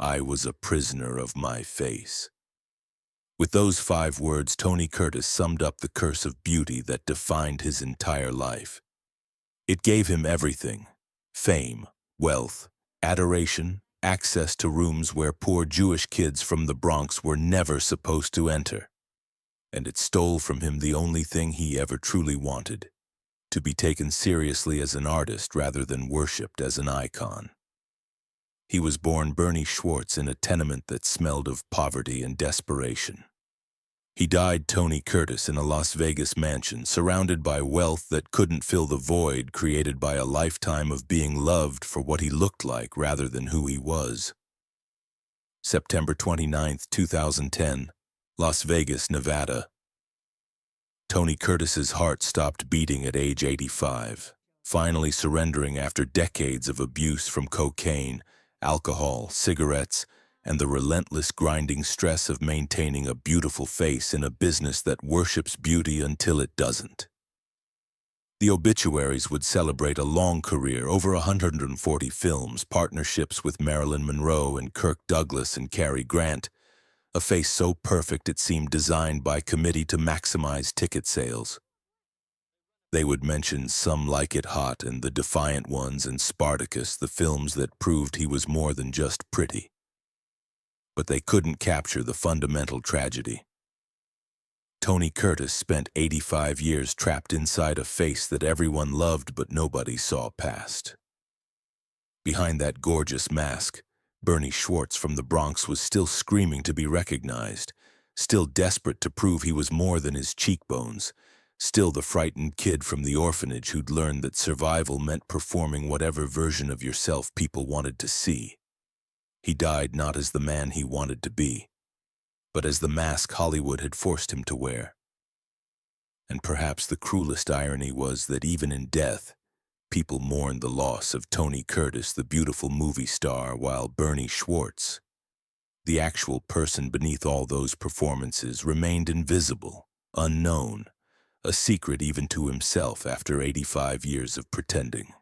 I was a prisoner of my face. With those 5 words, Tony Curtis summed up the curse of beauty that defined his entire life. It gave him everything: fame, wealth, adoration, access to rooms where poor Jewish kids from the Bronx were never supposed to enter. And it stole from him the only thing he ever truly wanted: to be taken seriously as an artist rather than worshipped as an icon. He was born Bernie Schwartz in a tenement that smelled of poverty and desperation. He died Tony Curtis in a Las Vegas mansion, surrounded by wealth that couldn't fill the void created by a lifetime of being loved for what he looked like rather than who he was. September 29th, 2010, Las Vegas, Nevada. Tony Curtis's heart stopped beating at age 85, finally surrendering after decades of abuse from cocaine, alcohol, cigarettes, and the relentless grinding stress of maintaining a beautiful face in a business that worships beauty until it doesn't. The obituaries would celebrate a long career, over 140 films, partnerships with Marilyn Monroe and Kirk Douglas and Cary Grant, a face so perfect it seemed designed by committee to maximize ticket sales. They would mention Some Like It Hot and The Defiant Ones and Spartacus, the films that proved he was more than just pretty. But they couldn't capture the fundamental tragedy. Tony Curtis spent 85 years trapped inside a face that everyone loved but nobody saw past. Behind that gorgeous mask, Bernie Schwartz from the Bronx was still screaming to be recognized, still desperate to prove he was more than his cheekbones, still the frightened kid from the orphanage who'd learned that survival meant performing whatever version of yourself people wanted to see. He died not as the man he wanted to be, but as the mask Hollywood had forced him to wear. And perhaps the cruelest irony was that even in death, people mourned the loss of Tony Curtis, the beautiful movie star, while Bernie Schwartz, the actual person beneath all those performances, remained invisible, unknown, a secret even to himself after 85 years of pretending.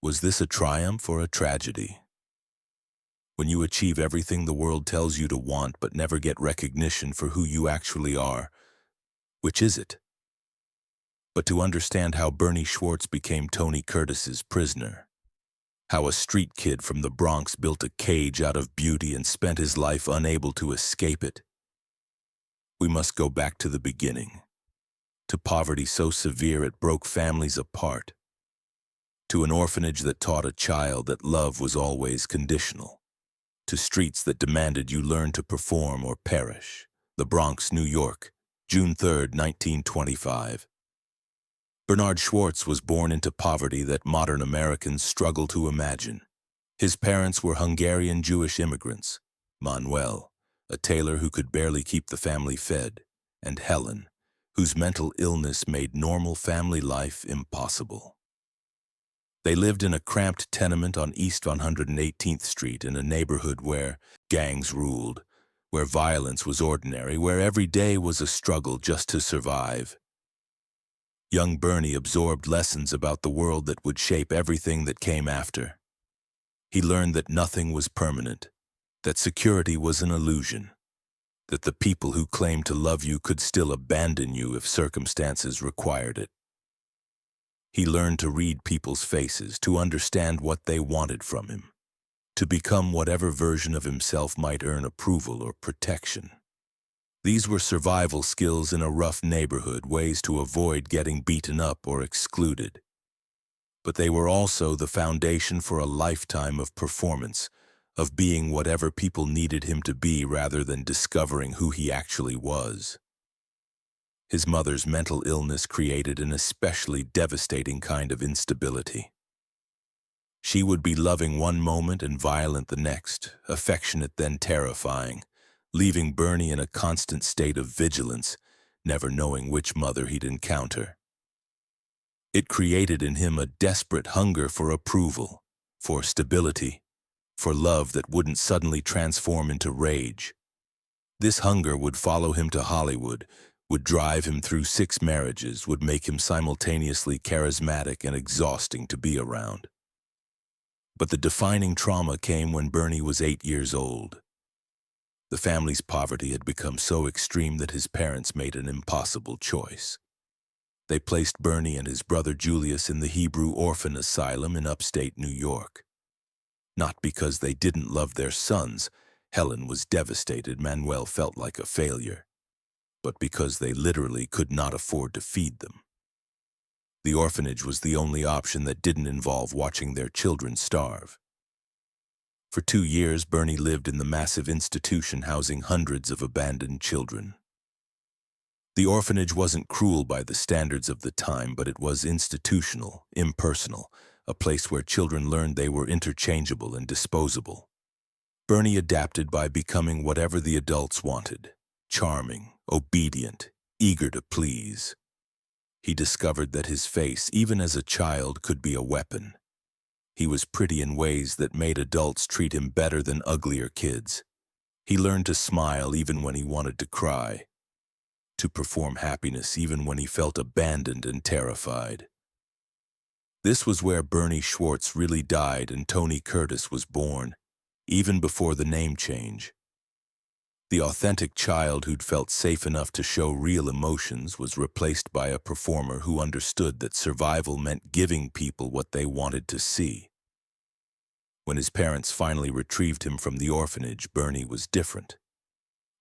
Was this a triumph or a tragedy? When you achieve everything the world tells you to want but never get recognition for who you actually are, which is it? But to understand how Bernie Schwartz became Tony Curtis's prisoner, how a street kid from the Bronx built a cage out of beauty and spent his life unable to escape it, we must go back to the beginning, to poverty so severe it broke families apart, to an orphanage that taught a child that love was always conditional, to streets that demanded you learn to perform or perish. The Bronx, New York, June 3, 1925. Bernard Schwartz was born into poverty that modern Americans struggle to imagine. His parents were Hungarian Jewish immigrants, Manuel, a tailor who could barely keep the family fed, and Helen, whose mental illness made normal family life impossible. They lived in a cramped tenement on East 118th Street in a neighborhood where gangs ruled, where violence was ordinary, where every day was a struggle just to survive. Young Bernie absorbed lessons about the world that would shape everything that came after. He learned that nothing was permanent, that security was an illusion, that the people who claimed to love you could still abandon you if circumstances required it. He learned to read people's faces, to understand what they wanted from him, to become whatever version of himself might earn approval or protection. These were survival skills in a rough neighborhood, ways to avoid getting beaten up or excluded. But they were also the foundation for a lifetime of performance, of being whatever people needed him to be rather than discovering who he actually was. His mother's mental illness created an especially devastating kind of instability. She would be loving one moment and violent the next, affectionate then terrifying, leaving Bernie in a constant state of vigilance, never knowing which mother he'd encounter. It created in him a desperate hunger for approval, for stability, for love that wouldn't suddenly transform into rage. This hunger would follow him to Hollywood, would drive him through 6 marriages, would make him simultaneously charismatic and exhausting to be around. But the defining trauma came when Bernie was 8 years old. The family's poverty had become so extreme that his parents made an impossible choice. They placed Bernie and his brother Julius in the Hebrew orphan asylum in upstate New York. Not because they didn't love their sons, Helen was devastated, Manuel felt like a failure, but because they literally could not afford to feed them. The orphanage was the only option that didn't involve watching their children starve. For 2 years, Bernie lived in the massive institution housing hundreds of abandoned children. The orphanage wasn't cruel by the standards of the time, but it was institutional, impersonal, a place where children learned they were interchangeable and disposable. Bernie adapted by becoming whatever the adults wanted: charming, obedient, eager to please. He discovered that his face, even as a child, could be a weapon. He was pretty in ways that made adults treat him better than uglier kids. He learned to smile even when he wanted to cry, to perform happiness even when he felt abandoned and terrified. This was where Bernie Schwartz really died and Tony Curtis was born, even before the name change. The authentic child who'd felt safe enough to show real emotions was replaced by a performer who understood that survival meant giving people what they wanted to see. When his parents finally retrieved him from the orphanage, Bernie was different.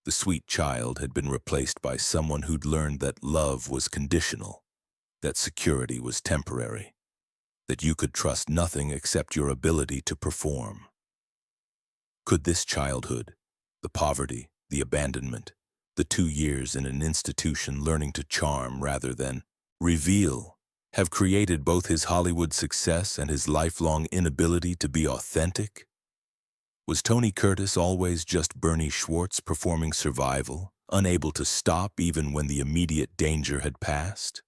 The sweet child had been replaced by someone who'd learned that love was conditional, that security was temporary, that you could trust nothing except your ability to perform. Could this childhood, the poverty, the abandonment, the 2 years in an institution learning to charm rather than reveal, have created both his Hollywood success and his lifelong inability to be authentic? Was Tony Curtis always just Bernie Schwartz performing survival, unable to stop even when the immediate danger had passed?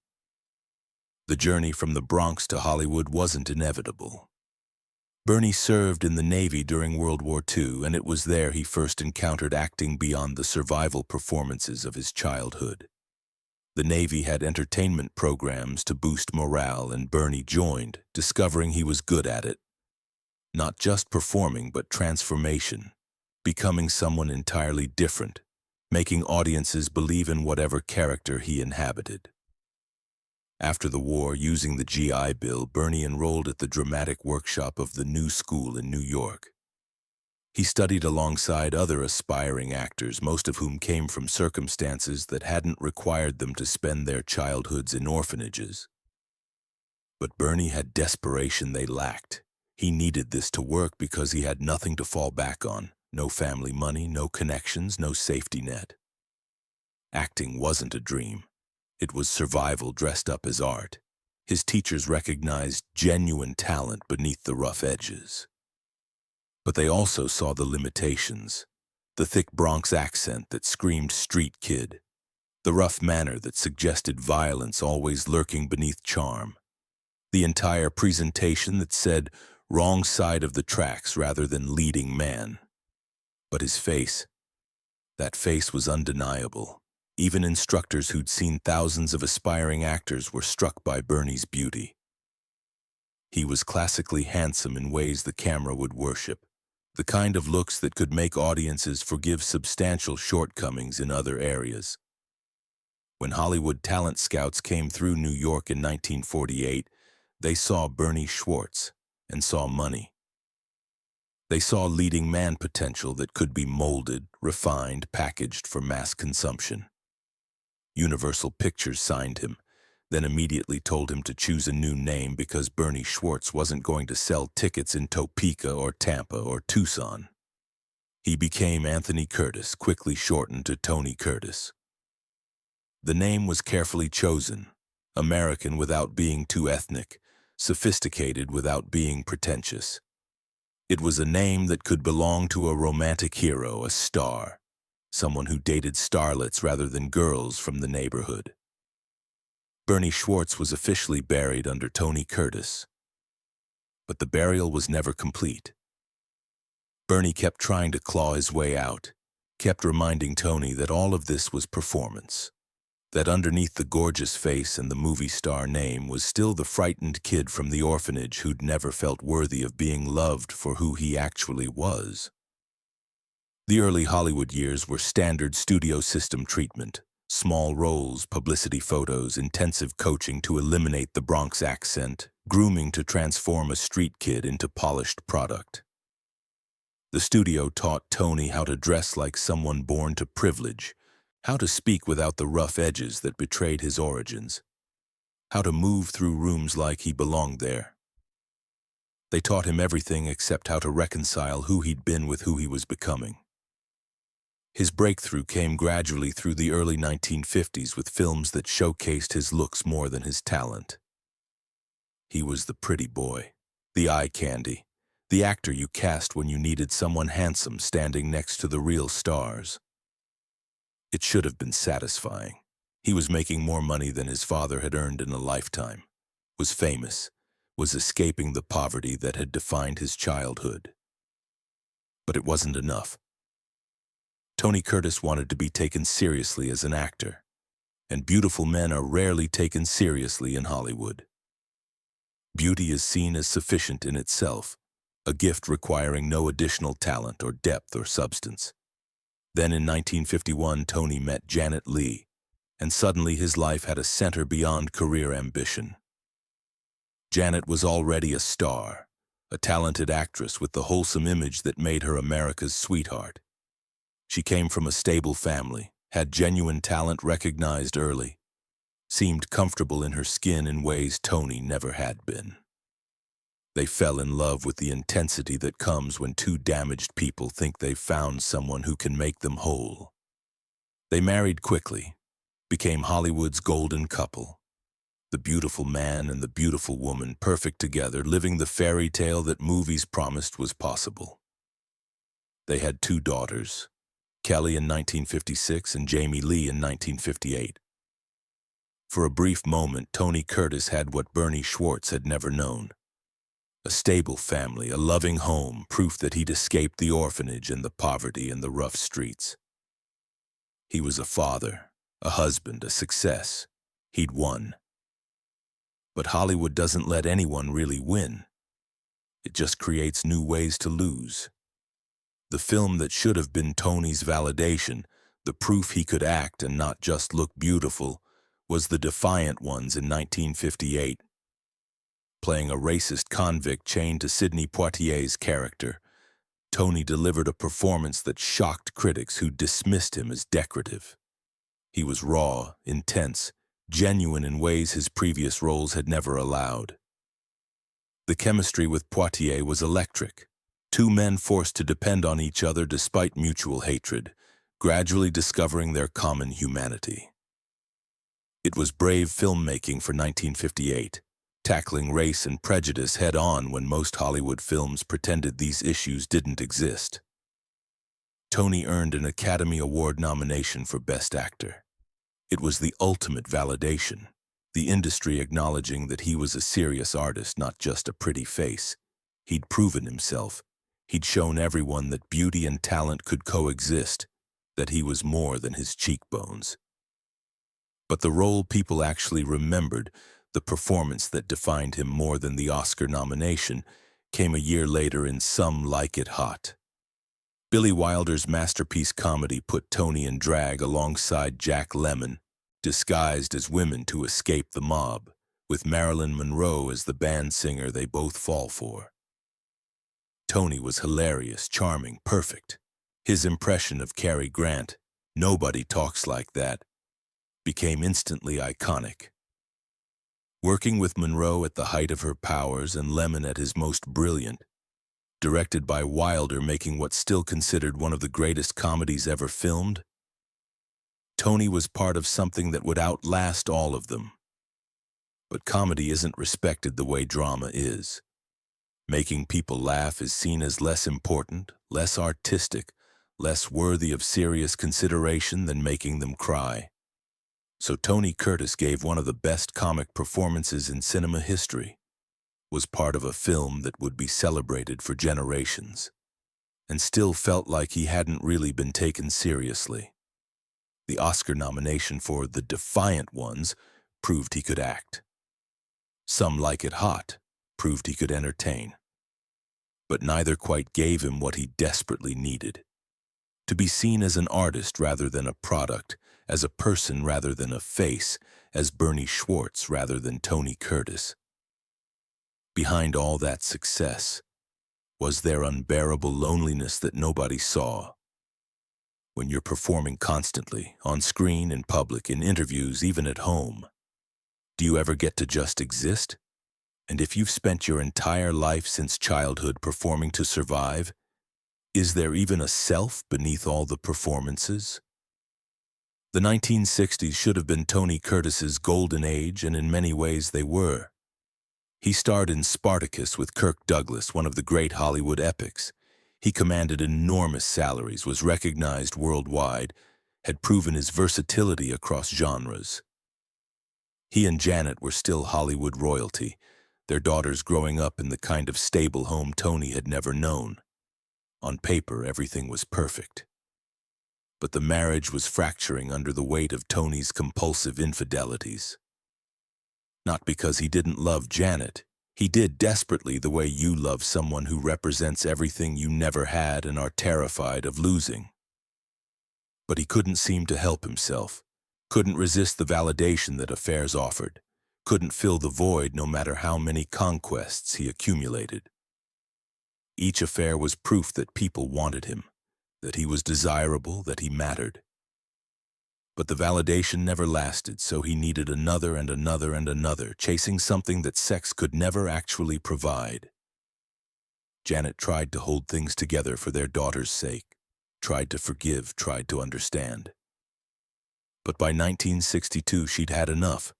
The journey from the Bronx to Hollywood wasn't inevitable. Bernie served in the Navy during World War II, and it was there he first encountered acting beyond the survival performances of his childhood. The Navy had entertainment programs to boost morale, and Bernie joined, discovering he was good at it. Not just performing, but transformation, becoming someone entirely different, making audiences believe in whatever character he inhabited. After the war, using the GI Bill, Bernie enrolled at the dramatic workshop of the New School in New York. He studied alongside other aspiring actors, most of whom came from circumstances that hadn't required them to spend their childhoods in orphanages. But Bernie had desperation they lacked. He needed this to work because he had nothing to fall back on, no family money, no connections, no safety net. Acting wasn't a dream. It was survival dressed up as art. His teachers recognized genuine talent beneath the rough edges. But they also saw the limitations: the thick Bronx accent that screamed street kid, the rough manner that suggested violence always lurking beneath charm, the entire presentation that said wrong side of the tracks rather than leading man. But his face, that face was undeniable. Even instructors who'd seen thousands of aspiring actors were struck by Bernie's beauty. He was classically handsome in ways the camera would worship, the kind of looks that could make audiences forgive substantial shortcomings in other areas. When Hollywood talent scouts came through New York in 1948, they saw Bernie Schwartz and saw money. They saw leading man potential that could be molded, refined, packaged for mass consumption. Universal Pictures signed him, then immediately told him to choose a new name because Bernie Schwartz wasn't going to sell tickets in Topeka or Tampa or Tucson. He became Anthony Curtis, quickly shortened to Tony Curtis. The name was carefully chosen: American without being too ethnic, sophisticated without being pretentious. It was a name that could belong to a romantic hero, a star, someone who dated starlets rather than girls from the neighborhood. Bernie Schwartz was officially buried under Tony Curtis. But the burial was never complete. Bernie kept trying to claw his way out, kept reminding Tony that all of this was performance. That underneath the gorgeous face and the movie star name was still the frightened kid from the orphanage who'd never felt worthy of being loved for who he actually was. The early Hollywood years were standard studio system treatment: small roles, publicity photos, intensive coaching to eliminate the Bronx accent, grooming to transform a street kid into polished product. The studio taught Tony how to dress like someone born to privilege, how to speak without the rough edges that betrayed his origins, how to move through rooms like he belonged there. They taught him everything except how to reconcile who he'd been with who he was becoming. His breakthrough came gradually through the early 1950s with films that showcased his looks more than his talent. He was the pretty boy, the eye candy, the actor you cast when you needed someone handsome standing next to the real stars. It should have been satisfying. He was making more money than his father had earned in a lifetime, was famous, was escaping the poverty that had defined his childhood. But it wasn't enough. Tony Curtis wanted to be taken seriously as an actor, and beautiful men are rarely taken seriously in Hollywood. Beauty is seen as sufficient in itself, a gift requiring no additional talent or depth or substance. Then in 1951, Tony met Janet Leigh, and suddenly his life had a center beyond career ambition. Janet was already a star, a talented actress with the wholesome image that made her America's sweetheart. She came from a stable family, had genuine talent recognized early, seemed comfortable in her skin in ways Tony never had been. They fell in love with the intensity that comes when two damaged people think they've found someone who can make them whole. They married quickly, became Hollywood's golden couple. The beautiful man and the beautiful woman perfect together, living the fairy tale that movies promised was possible. They had two daughters, Kelly in 1956 and Jamie Lee in 1958. For a brief moment, Tony Curtis had what Bernie Schwartz had never known. A stable family, a loving home, proof that he'd escaped the orphanage and the poverty and the rough streets. He was a father, a husband, a success. He'd won. But Hollywood doesn't let anyone really win. It just creates new ways to lose. The film that should have been Tony's validation, the proof he could act and not just look beautiful, was The Defiant Ones in 1958. Playing a racist convict chained to Sidney Poitier's character, Tony delivered a performance that shocked critics who dismissed him as decorative. He was raw, intense, genuine in ways his previous roles had never allowed. The chemistry with Poitier was electric. Two men forced to depend on each other despite mutual hatred, gradually discovering their common humanity. It was brave filmmaking for 1958, tackling race and prejudice head-on when most Hollywood films pretended these issues didn't exist. Tony earned an Academy Award nomination for Best Actor. It was the ultimate validation, the industry acknowledging that he was a serious artist, not just a pretty face. He'd proven himself. He'd shown everyone that beauty and talent could coexist, that he was more than his cheekbones. But the role people actually remembered, the performance that defined him more than the Oscar nomination, came a year later in Some Like It Hot. Billy Wilder's masterpiece comedy put Tony in drag alongside Jack Lemmon, disguised as women to escape the mob, with Marilyn Monroe as the band singer they both fall for. Tony was hilarious, charming, perfect. His impression of Cary Grant, "Nobody talks like that," became instantly iconic. Working with Monroe at the height of her powers and Lemmon at his most brilliant, directed by Wilder making what's still considered one of the greatest comedies ever filmed, Tony was part of something that would outlast all of them. But comedy isn't respected the way drama is. Making people laugh is seen as less important, less artistic, less worthy of serious consideration than making them cry. So Tony Curtis gave one of the best comic performances in cinema history, was part of a film that would be celebrated for generations, and still felt like he hadn't really been taken seriously. The Oscar nomination for The Defiant Ones proved he could act. Some Like It Hot proved he could entertain. But neither quite gave him what he desperately needed. To be seen as an artist rather than a product, as a person rather than a face, as Bernie Schwartz rather than Tony Curtis. Behind all that success was their unbearable loneliness that nobody saw. When you're performing constantly, on screen, in public, in interviews, even at home, do you ever get to just exist? And if you've spent your entire life since childhood performing to survive, is there even a self beneath all the performances? The 1960s should have been Tony Curtis's golden age, and in many ways they were. He starred in Spartacus with Kirk Douglas, one of the great Hollywood epics. He commanded enormous salaries, was recognized worldwide, had proven his versatility across genres. He and Janet were still Hollywood royalty, their daughters growing up in the kind of stable home Tony had never known. On paper, everything was perfect. But the marriage was fracturing under the weight of Tony's compulsive infidelities. Not because he didn't love Janet. He did desperately, the way you love someone who represents everything you never had and are terrified of losing. But he couldn't seem to help himself, couldn't resist the validation that affairs offered, couldn't fill the void no matter how many conquests he accumulated. Each affair was proof that people wanted him, that he was desirable, that he mattered. But the validation never lasted, so he needed another and another and another, chasing something that sex could never actually provide. Janet tried to hold things together for their daughter's sake, tried to forgive, tried to understand. But by 1962, she'd had enough.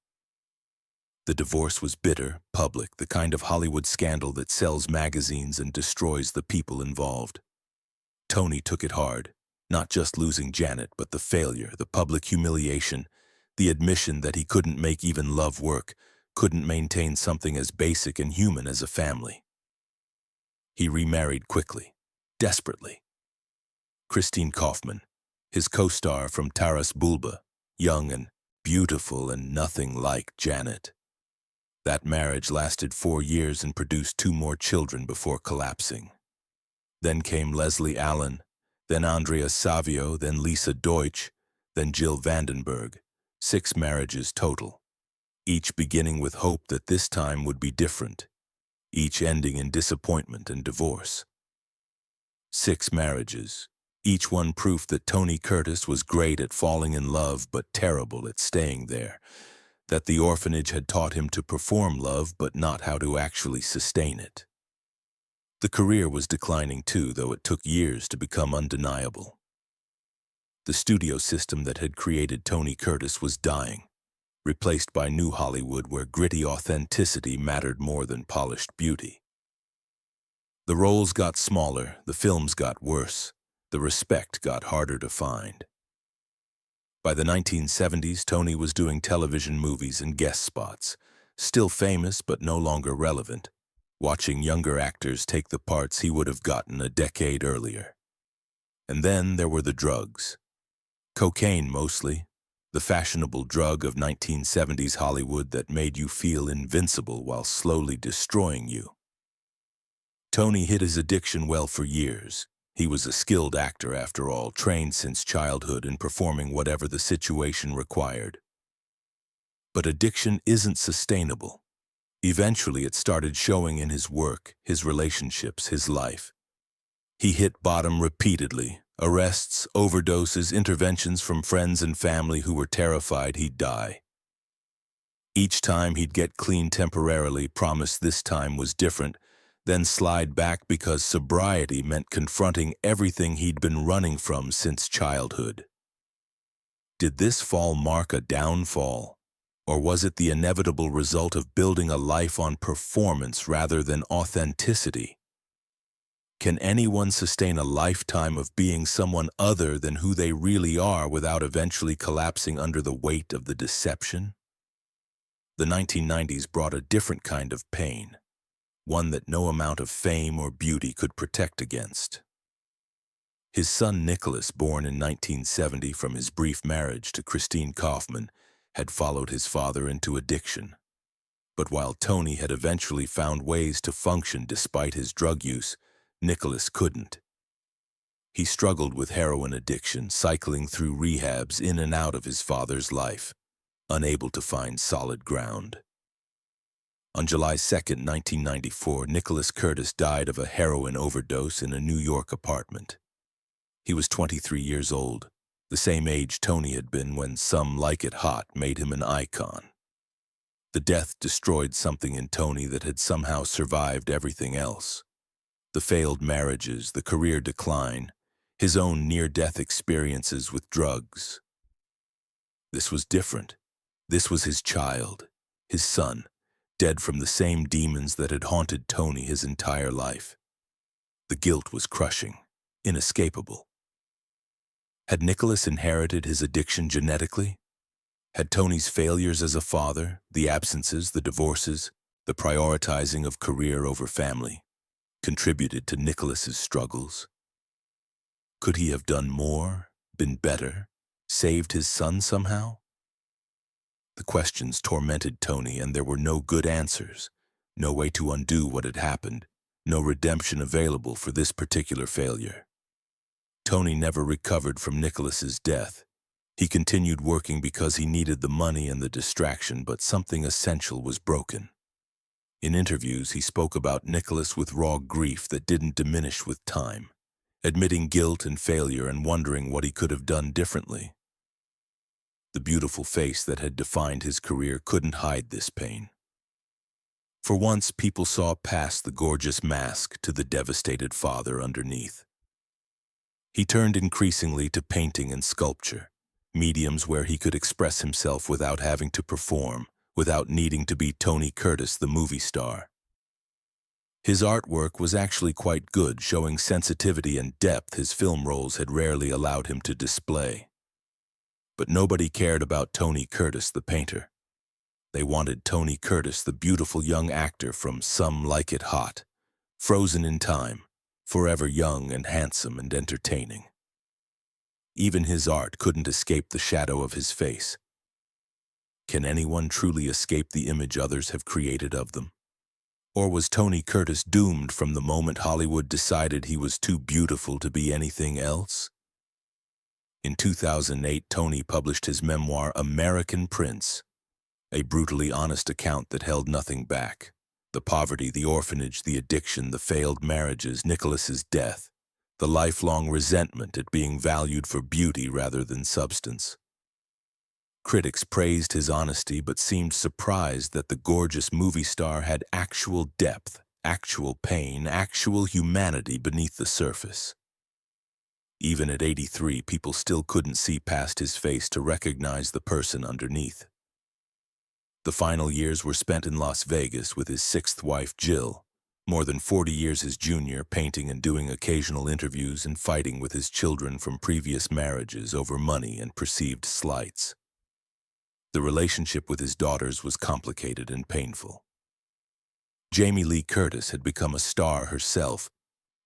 The divorce was bitter, public, the kind of Hollywood scandal that sells magazines and destroys the people involved. Tony took it hard, not just losing Janet, but the failure, the public humiliation, the admission that he couldn't make even love work, couldn't maintain something as basic and human as a family. He remarried quickly, desperately. Christine Kaufman, his co-star from Taras Bulba, young and beautiful and nothing like Janet. That marriage lasted 4 years and produced 2 more children before collapsing. Then came Leslie Allen, then Andrea Savio, then Lisa Deutsch, then Jill Vandenberg. 6 marriages total, each beginning with hope that this time would be different, each ending in disappointment and divorce. 6 marriages, each one proof that Tony Curtis was great at falling in love but terrible at staying there, that the orphanage had taught him to perform love but not how to actually sustain it. The career was declining too, though it took years to become undeniable. The studio system that had created Tony Curtis was dying, replaced by New Hollywood where gritty authenticity mattered more than polished beauty. The roles got smaller, the films got worse, the respect got harder to find. By the 1970s, Tony was doing television movies and guest spots, still famous but no longer relevant, watching younger actors take the parts he would have gotten a decade earlier. And then there were the drugs. Cocaine mostly, the fashionable drug of 1970s Hollywood that made you feel invincible while slowly destroying you. Tony hid his addiction well for years. He was a skilled actor after all, trained since childhood in performing whatever the situation required. But addiction isn't sustainable. Eventually it started showing in his work, his relationships, his life. He hit bottom repeatedly, arrests, overdoses, interventions from friends and family who were terrified he'd die. Each time he'd get clean temporarily, promise this time was different, then slide back because sobriety meant confronting everything he'd been running from since childhood. Did this fall mark a downfall, or was it the inevitable result of building a life on performance rather than authenticity? Can anyone sustain a lifetime of being someone other than who they really are without eventually collapsing under the weight of the deception? The 1990s brought a different kind of pain, one that no amount of fame or beauty could protect against. His son Nicholas, born in 1970 from his brief marriage to Christine Kaufman, had followed his father into addiction. But while Tony had eventually found ways to function despite his drug use, Nicholas couldn't. He struggled with heroin addiction, cycling through rehabs in and out of his father's life, unable to find solid ground. On July 2, 1994, Nicholas Curtis died of a heroin overdose in a New York apartment. He was 23 years old, the same age Tony had been when Some Like It Hot made him an icon. The death destroyed something in Tony that had somehow survived everything else. The failed marriages, the career decline, his own near-death experiences with drugs. This was different. This was his child, his son, dead from the same demons that had haunted Tony his entire life. The guilt was crushing, inescapable. Had Nicholas inherited his addiction genetically? Had Tony's failures as a father, the absences, the divorces, the prioritizing of career over family, contributed to Nicholas's struggles? Could he have done more, been better, saved his son somehow? The questions tormented Tony, and there were no good answers, no way to undo what had happened, no redemption available for this particular failure. Tony never recovered from Nicholas's death. He continued working because he needed the money and the distraction, but something essential was broken. In interviews, he spoke about Nicholas with raw grief that didn't diminish with time, admitting guilt and failure and wondering what he could have done differently. The beautiful face that had defined his career couldn't hide this pain. For once, people saw past the gorgeous mask to the devastated father underneath. He turned increasingly to painting and sculpture, mediums where he could express himself without having to perform, without needing to be Tony Curtis, the movie star. His artwork was actually quite good, showing sensitivity and depth his film roles had rarely allowed him to display. But nobody cared about Tony Curtis, the painter. They wanted Tony Curtis, the beautiful young actor from Some Like It Hot, frozen in time, forever young and handsome and entertaining. Even his art couldn't escape the shadow of his face. Can anyone truly escape the image others have created of them? Or was Tony Curtis doomed from the moment Hollywood decided he was too beautiful to be anything else? In 2008, Tony published his memoir, American Prince, a brutally honest account that held nothing back. The poverty, the orphanage, the addiction, the failed marriages, Nicholas's death, the lifelong resentment at being valued for beauty rather than substance. Critics praised his honesty but seemed surprised that the gorgeous movie star had actual depth, actual pain, actual humanity beneath the surface. Even at 83, people still couldn't see past his face to recognize the person underneath. The final years were spent in Las Vegas with his sixth wife, Jill, more than 40 years his junior, painting and doing occasional interviews and fighting with his children from previous marriages over money and perceived slights. The relationship with his daughters was complicated and painful. Jamie Lee Curtis had become a star herself,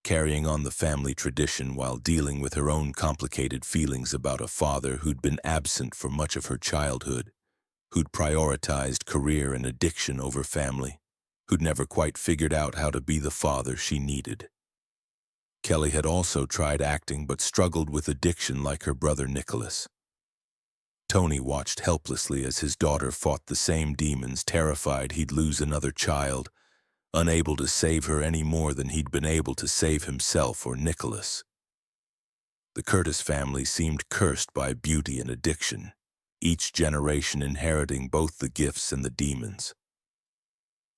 carrying on the family tradition while dealing with her own complicated feelings about a father who'd been absent for much of her childhood, who'd prioritized career and addiction over family, who'd never quite figured out how to be the father she needed. Kelly had also tried acting but struggled with addiction like her brother Nicholas. Tony watched helplessly as his daughter fought the same demons, terrified he'd lose another child, unable to save her any more than he'd been able to save himself or Nicholas. The Curtis family seemed cursed by beauty and addiction, each generation inheriting both the gifts and the demons.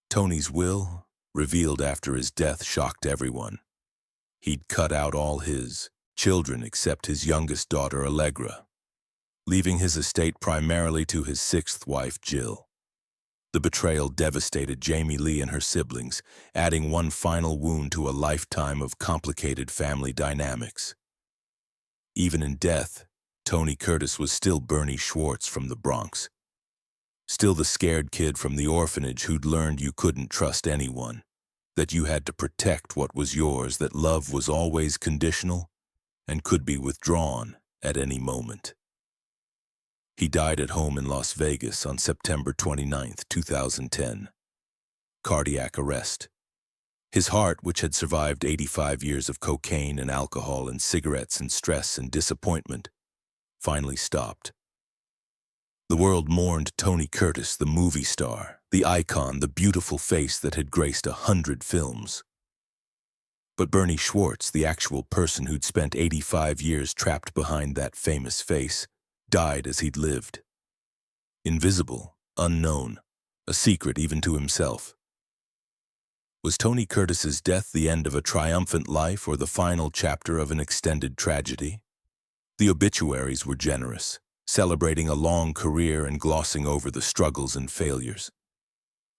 Tony's will, revealed after his death, shocked everyone. He'd cut out all his children except his youngest daughter, Allegra, leaving his estate primarily to his sixth wife, Jill. The betrayal devastated Jamie Lee and her siblings, adding one final wound to a lifetime of complicated family dynamics. Even in death, Tony Curtis was still Bernie Schwartz from the Bronx, still the scared kid from the orphanage who'd learned you couldn't trust anyone, that you had to protect what was yours, that love was always conditional, and could be withdrawn at any moment. He died at home in Las Vegas on September 29, 2010. Cardiac arrest. His heart, which had survived 85 years of cocaine and alcohol and cigarettes and stress and disappointment, finally stopped. The world mourned Tony Curtis, the movie star, the icon, the beautiful face that had graced 100 films. But Bernie Schwartz, the actual person who'd spent 85 years trapped behind that famous face, died as he'd lived. Invisible, unknown, a secret even to himself. Was Tony Curtis's death the end of a triumphant life or the final chapter of an extended tragedy? The obituaries were generous, celebrating a long career and glossing over the struggles and failures.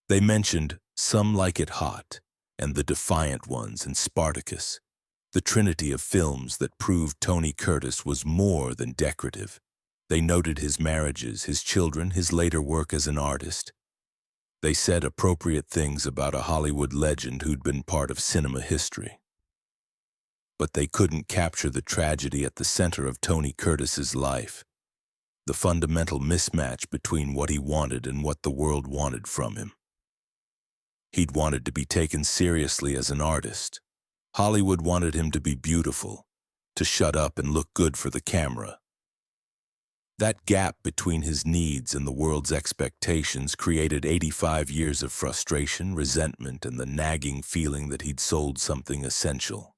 They mentioned Some Like It Hot and The Defiant Ones and Spartacus, the trinity of films that proved Tony Curtis was more than decorative. They noted his marriages, his children, his later work as an artist. They said appropriate things about a Hollywood legend who'd been part of cinema history. But they couldn't capture the tragedy at the center of Tony Curtis's life, the fundamental mismatch between what he wanted and what the world wanted from him. He'd wanted to be taken seriously as an artist. Hollywood wanted him to be beautiful, to shut up and look good for the camera. That gap between his needs and the world's expectations created 85 years of frustration, resentment, and the nagging feeling that he'd sold something essential.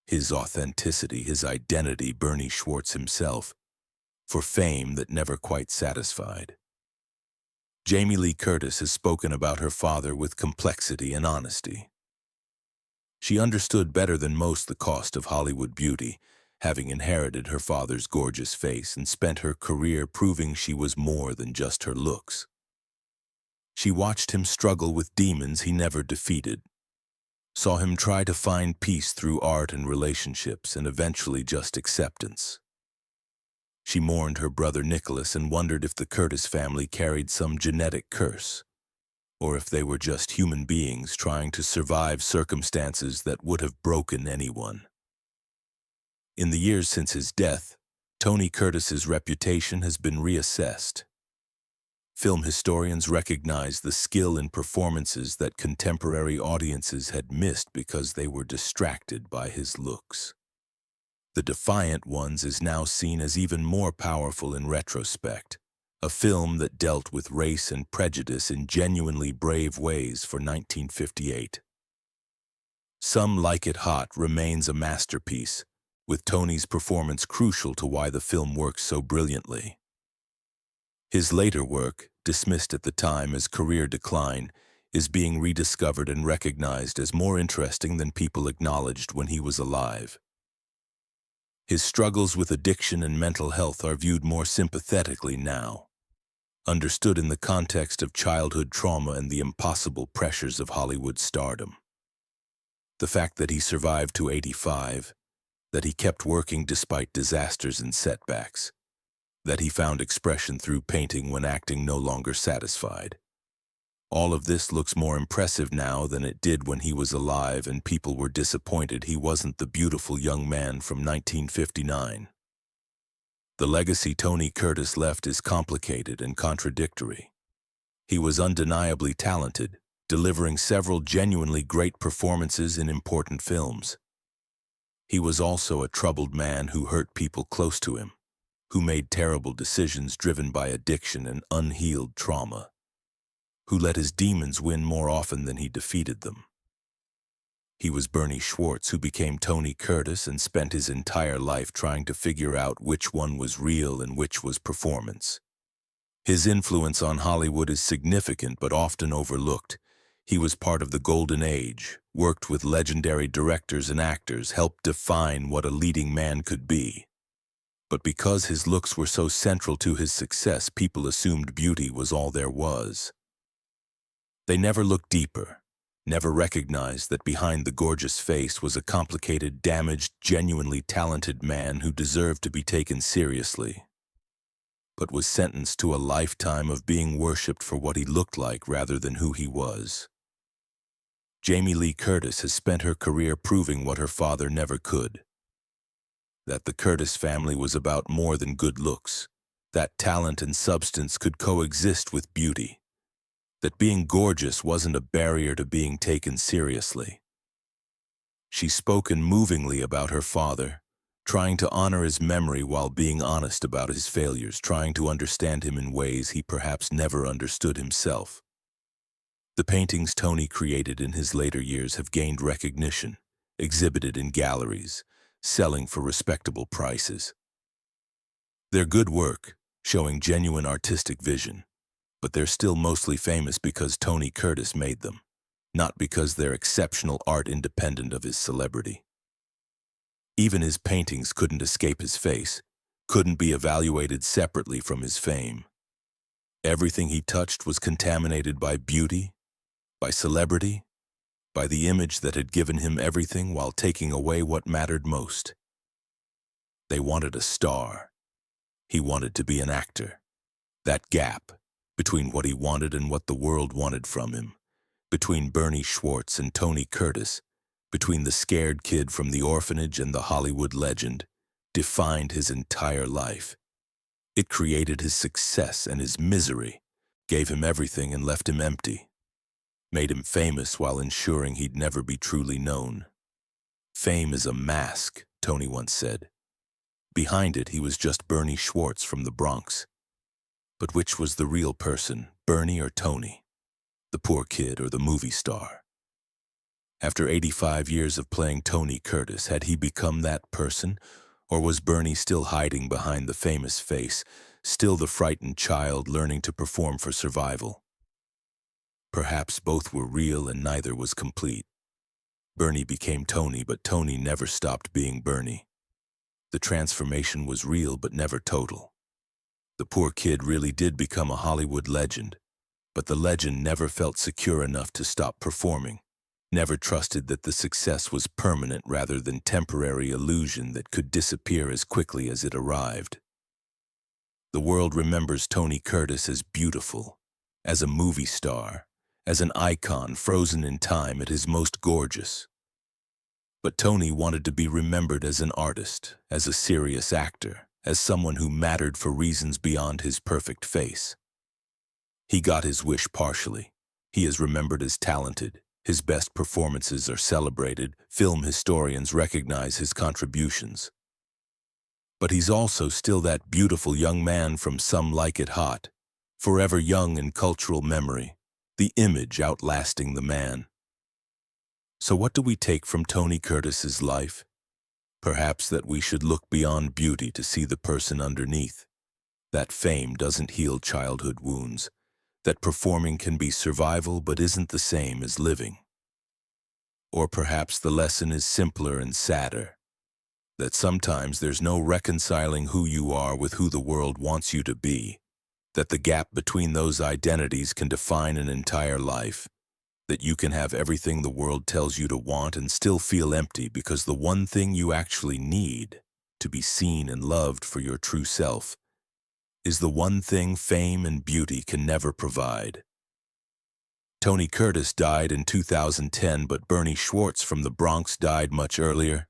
His authenticity, his identity, Bernie Schwartz himself, for fame that never quite satisfied. Jamie Lee Curtis has spoken about her father with complexity and honesty. She understood better than most the cost of Hollywood beauty, having inherited her father's gorgeous face and spent her career proving she was more than just her looks. She watched him struggle with demons he never defeated, saw him try to find peace through art and relationships and eventually just acceptance. She mourned her brother Nicholas and wondered if the Curtis family carried some genetic curse, or if they were just human beings trying to survive circumstances that would have broken anyone. In the years since his death, Tony Curtis's reputation has been reassessed. Film historians recognize the skill in performances that contemporary audiences had missed because they were distracted by his looks. The Defiant Ones is now seen as even more powerful in retrospect, a film that dealt with race and prejudice in genuinely brave ways for 1958. Some Like It Hot remains a masterpiece, with Tony's performance crucial to why the film works so brilliantly. His later work, dismissed at the time as career decline, is being rediscovered and recognized as more interesting than people acknowledged when he was alive. His struggles with addiction and mental health are viewed more sympathetically now, understood in the context of childhood trauma and the impossible pressures of Hollywood stardom. The fact that he survived to 85, that he kept working despite disasters and setbacks, that he found expression through painting when acting no longer satisfied. All of this looks more impressive now than it did when he was alive and people were disappointed he wasn't the beautiful young man from 1959. The legacy Tony Curtis left is complicated and contradictory. He was undeniably talented, delivering several genuinely great performances in important films. He was also a troubled man who hurt people close to him, who made terrible decisions driven by addiction and unhealed trauma, who let his demons win more often than he defeated them. He was Bernie Schwartz, who became Tony Curtis and spent his entire life trying to figure out which one was real and which was performance. His influence on Hollywood is significant but often overlooked. He was part of the Golden Age, worked with legendary directors and actors, helped define what a leading man could be. But because his looks were so central to his success, people assumed beauty was all there was. They never looked deeper, never recognized that behind the gorgeous face was a complicated, damaged, genuinely talented man who deserved to be taken seriously, but was sentenced to a lifetime of being worshipped for what he looked like rather than who he was. Jamie Lee Curtis has spent her career proving what her father never could. that the Curtis family was about more than good looks, that talent and substance could coexist with beauty, that being gorgeous wasn't a barrier to being taken seriously. She spoke movingly about her father, trying to honor his memory while being honest about his failures, trying to understand him in ways he perhaps never understood himself. The paintings Tony created in his later years have gained recognition, exhibited in galleries, selling for respectable prices. They're good work, showing genuine artistic vision, but they're still mostly famous because Tony Curtis made them, not because they're exceptional art independent of his celebrity. Even his paintings couldn't escape his face, couldn't be evaluated separately from his fame. Everything he touched was contaminated by beauty, by celebrity, by the image that had given him everything while taking away what mattered most. They wanted a star. He wanted to be an actor. That gap between what he wanted and what the world wanted from him, between Bernie Schwartz and Tony Curtis, between the scared kid from the orphanage and the Hollywood legend, defined his entire life. It created his success and his misery, gave him everything and left him empty, made him famous while ensuring he'd never be truly known. Fame is a mask, Tony once said. Behind it, he was just Bernie Schwartz from the Bronx. But which was the real person, Bernie or Tony? The poor kid or the movie star? After 85 years of playing Tony Curtis, had he become that person? Or was Bernie still hiding behind the famous face, still the frightened child learning to perform for survival? Perhaps both were real and neither was complete. Bernie became Tony, but Tony never stopped being Bernie. The transformation was real but never total. The poor kid really did become a Hollywood legend, but the legend never felt secure enough to stop performing, never trusted that the success was permanent rather than temporary illusion that could disappear as quickly as it arrived. The world remembers Tony Curtis as beautiful, as a movie star, as an icon frozen in time at his most gorgeous. But Tony wanted to be remembered as an artist, as a serious actor, as someone who mattered for reasons beyond his perfect face. He got his wish partially. He is remembered as talented. His best performances are celebrated. Film historians recognize his contributions. But he's also still that beautiful young man from Some Like It Hot, forever young in cultural memory, the image outlasting the man. So what do we take from Tony Curtis's life? Perhaps that we should look beyond beauty to see the person underneath, that fame doesn't heal childhood wounds, that performing can be survival but isn't the same as living. Or perhaps the lesson is simpler and sadder, that sometimes there's no reconciling who you are with who the world wants you to be, that the gap between those identities can define an entire life, that you can have everything the world tells you to want and still feel empty because the one thing you actually need, to be seen and loved for your true self, is the one thing fame and beauty can never provide. Tony Curtis died in 2010, but Bernie Schwartz from the Bronx died much earlier,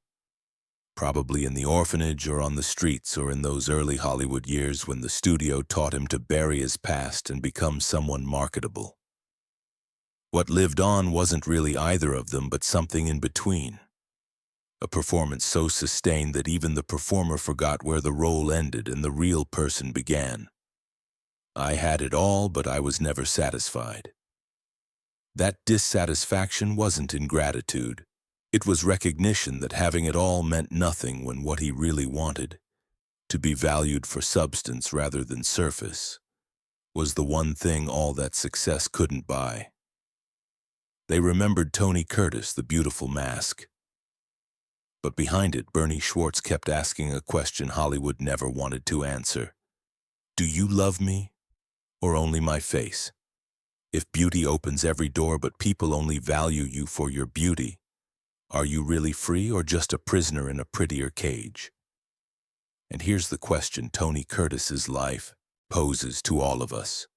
probably in the orphanage or on the streets or in those early Hollywood years when the studio taught him to bury his past and become someone marketable. What lived on wasn't really either of them, but something in between. A performance so sustained that even the performer forgot where the role ended and the real person began. I had it all, but I was never satisfied. That dissatisfaction wasn't ingratitude. It was recognition that having it all meant nothing when what he really wanted, to be valued for substance rather than surface, was the one thing all that success couldn't buy. They remembered Tony Curtis, the beautiful mask. But behind it, Bernie Schwartz kept asking a question Hollywood never wanted to answer. Do you love me, or only my face? If beauty opens every door but people only value you for your beauty, are you really free or just a prisoner in a prettier cage? And here's the question Tony Curtis's life poses to all of us.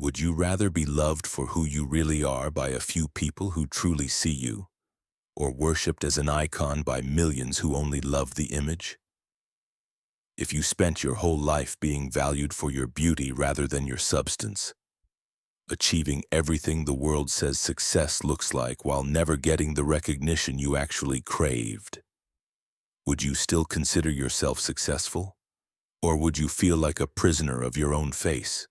Would you rather be loved for who you really are by a few people who truly see you, or worshipped as an icon by millions who only love the image? If you spent your whole life being valued for your beauty rather than your substance, achieving everything the world says success looks like while never getting the recognition you actually craved, would you still consider yourself successful? Or would you feel like a prisoner of your own face?